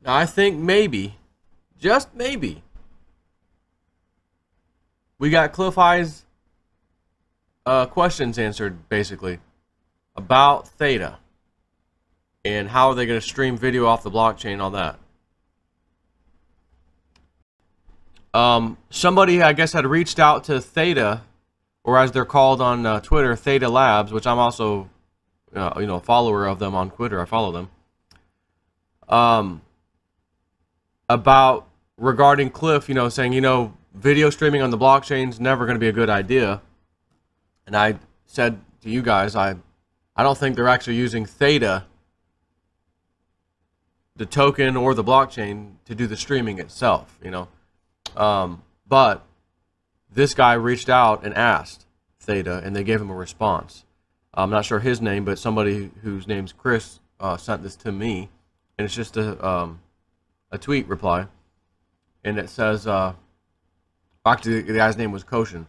Now, I think maybe, just maybe, we got Clif High's questions answered, basically, about THETA and how are they going to stream video off the blockchain and all that. Somebody, I guess, had reached out to THETA, or as they're called on Twitter, THETA Labs, which I'm also, a follower of them on Twitter. I follow them. About regarding Clif, saying, video streaming on the blockchain is never going to be a good idea. And I said to you guys, I don't think they're actually using THETA, the token or the blockchain, to do the streaming itself, but this guy reached out and asked THETA, and they gave him a response. I'm not sure his name, but somebody whose name's Chris sent this to me, and it's just a tweet reply, and it says, actually the guy's name was Koshin.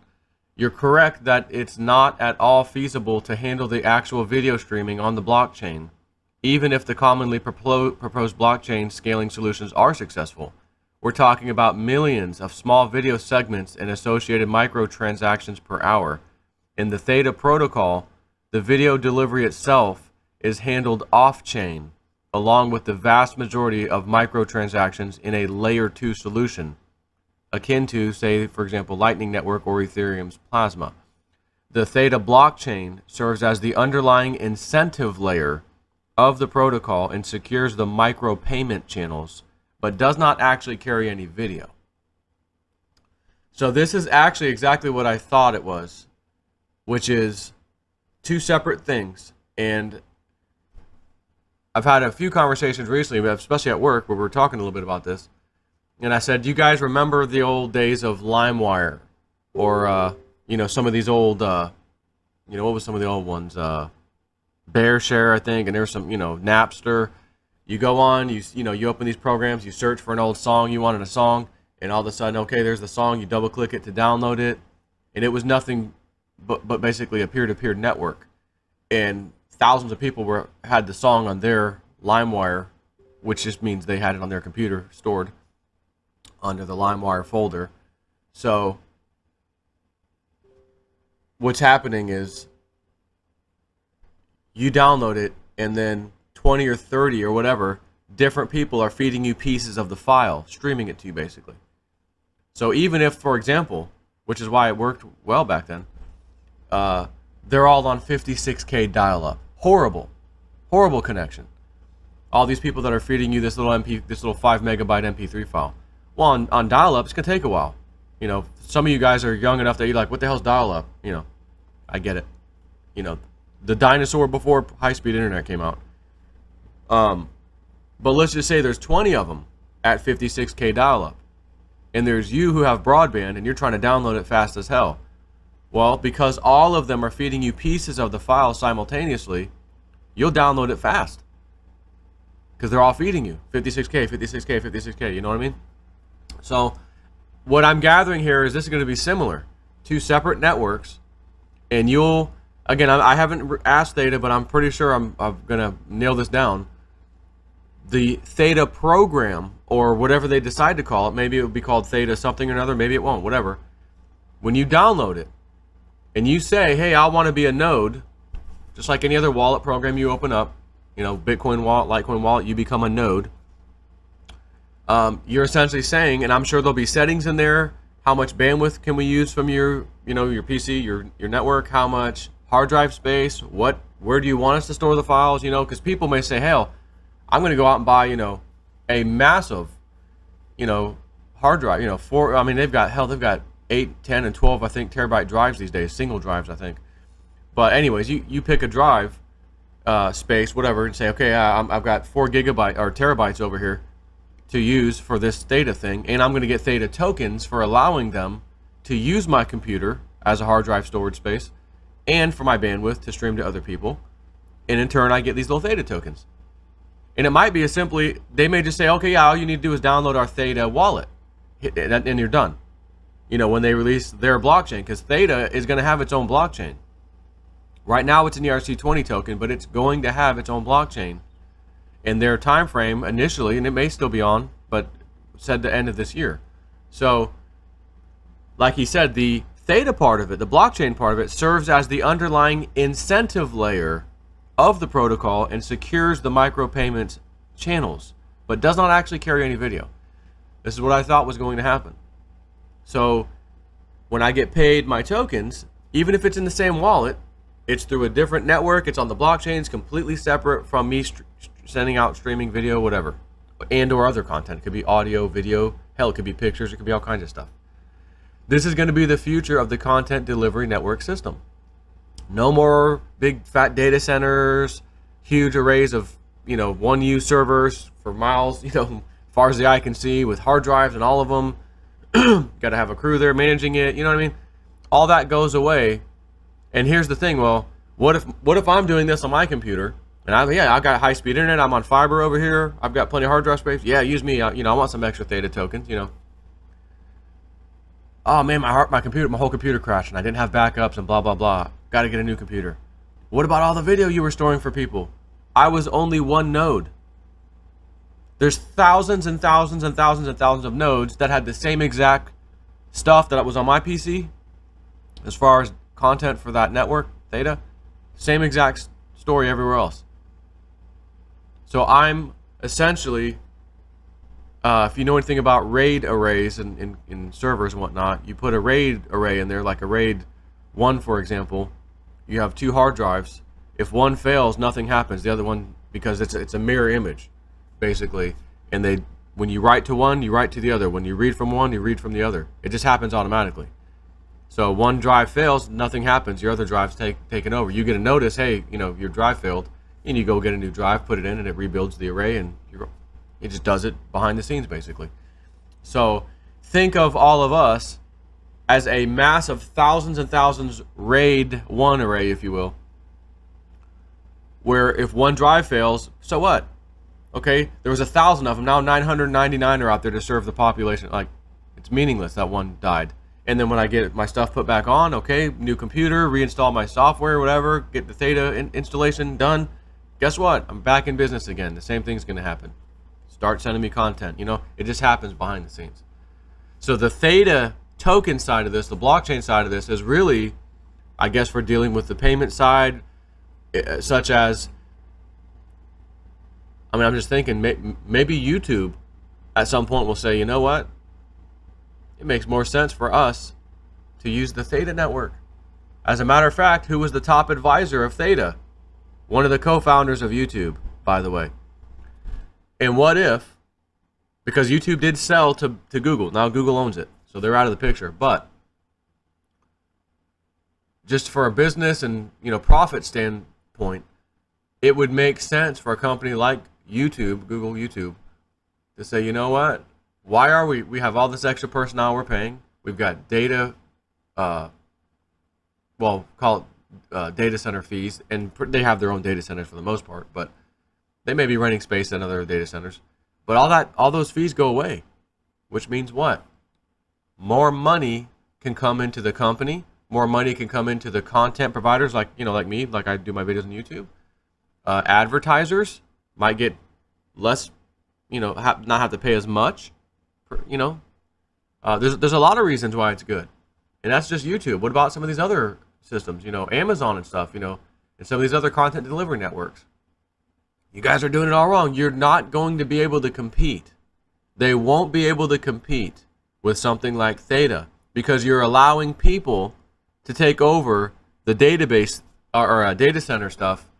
You're correct that it's not at all feasible to handle the actual video streaming on the blockchain, even if the commonly proposed blockchain scaling solutions are successful. We're talking about millions of small video segments and associated microtransactions per hour. In the THETA protocol, the video delivery itself is handled off-chain, along with the vast majority of microtransactions in a layer 2 solution, akin to, say, for example, Lightning Network or Ethereum's Plasma. The THETA blockchain serves as the underlying incentive layer of the protocol and secures the micro-payment channels, but does not actually carry any video. So this is actually exactly what I thought it was, which is two separate things. And I've had a few conversations recently, especially at work, where we're talking a little bit about this. And I said, do you guys remember the old days of LimeWire? Or, some of these old, what was some of the old ones? BearShare, I think, and there's some, Napster. You go on, you open these programs, you search for an old song, you wanted a song, and all of a sudden, okay, there's the song, you double click it to download it, and it was nothing but basically a peer-to-peer network. And thousands of people had the song on their LimeWire, which just means they had it on their computer stored under the LimeWire folder. So what's happening is you download it, and then 20 or 30 or whatever different people are feeding you pieces of the file, streaming it to you basically. So even if, for example, which is why it worked well back then, they're all on 56K dial-up. Horrible connection. All these people that are feeding you this little 5 megabyte MP3 file. Well, on dial-up, it's gonna take a while. Some of you guys are young enough that you're like, what the hell's dial-up? I get it. The dinosaur before high-speed internet came out. But let's just say there's 20 of them at 56K dial-up, and there's you who have broadband and you're trying to download it fast as hell. Well, because all of them are feeding you pieces of the file simultaneously, you'll download it fast because they're all feeding you 56K, 56K, 56K. You know what I mean? So what I'm gathering here is this is going to be similar. Two separate networks, and you'll, again, I haven't asked THETA, but I'm pretty sure I'm going to nail this down. The THETA program, or whatever they decide to call it, maybe it would be called THETA something or another, maybe it won't, whatever. When you download it, and you say, hey, I want to be a node, just like any other wallet program you open up, Bitcoin wallet, Litecoin wallet, you become a node. You're essentially saying, and I'm sure there'll be settings in there, how much bandwidth can we use from your, your PC, your network, how much hard drive space, where do you want us to store the files, because people may say, hell, I'm going to go out and buy, a massive, hard drive, they've got 8, 10, and 12, I think, terabyte drives these days, single drives, I think. But anyways, you pick a drive space, whatever, and say, okay, I've got 4 gigabyte or terabytes over here to use for this THETA thing, and I'm going to get THETA tokens for allowing them to use my computer as a hard drive storage space, and for my bandwidth to stream to other people. And in turn, I get these little THETA tokens. And it might be as simply, they may just say, okay, yeah, all you need to do is download our THETA wallet, and you're done. When they release their blockchain, because THETA is going to have its own blockchain. Right now, it's an ERC20 token, but it's going to have its own blockchain. And their time frame initially, and it may still be on, but said the end of this year. So, like he said, the THETA part of it, the blockchain part of it, serves as the underlying incentive layer of the protocol and secures the micropayments channels, but does not actually carry any video. This is what I thought was going to happen. So when I get paid my tokens, even if it's in the same wallet, it's through a different network, it's on the blockchain, it's completely separate from me sending out streaming video, whatever, and or other content. It could be audio, video, hell, it could be pictures, it could be all kinds of stuff. This is going to be the future of the content delivery network system. No more big fat data centers, huge arrays of, you know, one-use servers for miles, you know, as far as the eye can see, with hard drives and all of them. Got to have a crew there managing it, you know what I mean? All that goes away. And here's the thing, well, what if I'm doing this on my computer, and I've got high-speed internet, I'm on fiber over here, I've got plenty of hard drive space, yeah, use me, you know, I want some extra THETA tokens, you know. Oh man, my whole computer crashed and I didn't have backups and blah, blah, blah. Got to get a new computer. What about all the video you were storing for people? I was only one node. There's thousands and thousands and thousands and thousands of nodes that had the same exact stuff that was on my PC as far as content for that network, THETA. Same exact story everywhere else. So I'm essentially, if you know anything about RAID arrays in servers and whatnot, you put a RAID array in there, like a RAID 1, for example. You have two hard drives. If one fails, nothing happens. The other one, because it's a mirror image, basically. And when you write to one, you write to the other. When you read from one, you read from the other. It just happens automatically. So one drive fails, nothing happens. Your other drive's taken over. You get a notice, hey, you know, your drive failed, and you go get a new drive, put it in, and it rebuilds the array, and it just does it behind the scenes, basically. So think of all of us as a mass of thousands and thousands RAID 1 array, if you will, where if one drive fails, so what? Okay, there was 1,000 of them, now 999 are out there to serve the population. Like, it's meaningless that one died. And then when I get my stuff put back on, okay, new computer, reinstall my software, whatever, get the THETA installation done, guess what? I'm back in business again. The same thing's going to happen. Start sending me content. You know, it just happens behind the scenes. So the THETA token side of this, the blockchain side of this, is really, I guess, for dealing with the payment side, such as, I mean, I'm just thinking maybe YouTube at some point will say, you know what? It makes more sense for us to use the THETA network. As a matter of fact, who was the top advisor of THETA? One of the co-founders of YouTube, by the way. And what if, because YouTube did sell to Google, now Google owns it, so they're out of the picture, but just for a business and, you know, profit standpoint, it would make sense for a company like YouTube, Google YouTube, to say, you know what, why are we have all this extra personnel we're paying, we've got data, well, call it data center fees, and they have their own data centers for the most part, but they may be renting space in other data centers. But all those fees go away, which means what? More money can come into the company, more money can come into the content providers, like, you know, like me, like I do my videos on YouTube. Advertisers might get less, you know, not have to pay as much, you know. There's a lot of reasons why it's good. And that's just YouTube. What about some of these other systems, you know, Amazon and stuff, you know, and some of these other content delivery networks? You guys are doing it all wrong. You're not going to be able to compete. They won't be able to compete with something like THETA because you're allowing people to take over the database or data center stuff.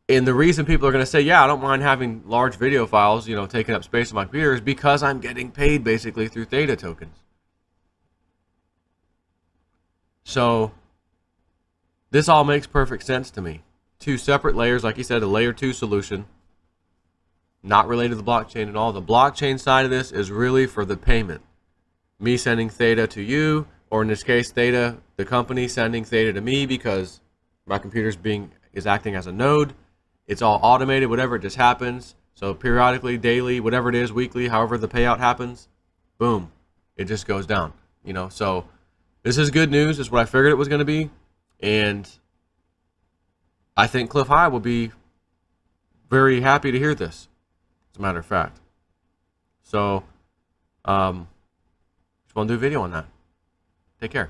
And the reason people are going to say, yeah, I don't mind having large video files, you know, taking up space on my computer is because I'm getting paid basically through THETA tokens. So this all makes perfect sense to me. Two separate layers, like you said, a layer 2 solution, not related to the blockchain at all. The blockchain side of this is really for the payment. Me sending THETA to you, or in this case, THETA, the company, sending THETA to me because my computer's is acting as a node. It's all automated, whatever, it just happens. So periodically, daily, whatever it is, weekly, however the payout happens, boom, it just goes down. You know, so this is good news. It's what I figured it was going to be, and I think Clif High will be very happy to hear this, as a matter of fact. So, just want to do a video on that. Take care.